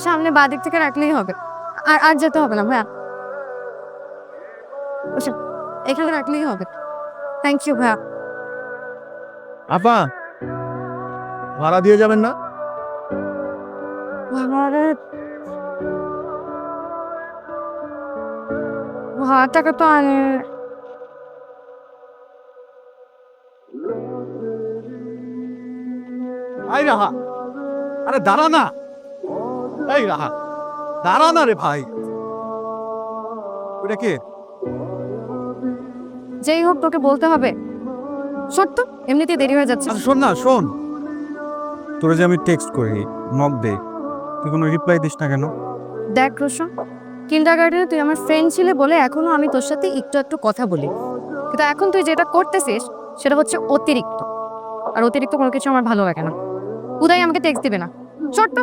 সামনে বাঁ দিক থেকে রাখলেই হবে। আর আর যেতে হবে না ভাইয়া। এখানে রাখলেই হবে। থ্যাংক ইউ ভাইয়া। আপা, ভাড়া দিয়ে যাবেন না? ভাড়া টাকা তো আনে। এই রাহা, আরে দাঁড়া না। এই রাহা, দাঁড়া না রে ভাই। ওটা কে? যেই হোক তোকে বলতে হবে। সত্য এমনিতেই দেরি হয়ে যাচ্ছে। আচ্ছা শোন না, শোন। তোরে যে আমি টেক্সট করি, নক দে, তুই কোনো রিপ্লাই দিস না কেন? দেখ রোশন, কিন্ডারগার্টেনে তুই আমার ফ্রেন্ড ছিলে বলে এখনো আমি তোর সাথে একটু একটু কথা বলি, কিন্তু এখন তুই যেটা করতেছিস সেটা হচ্ছে অতিরিক্ত। আর অতিরিক্ত কোনো কিছু আমার ভালো লাগে না। উদয় আমাকে টেক্সট দিবে না। ছোট্ট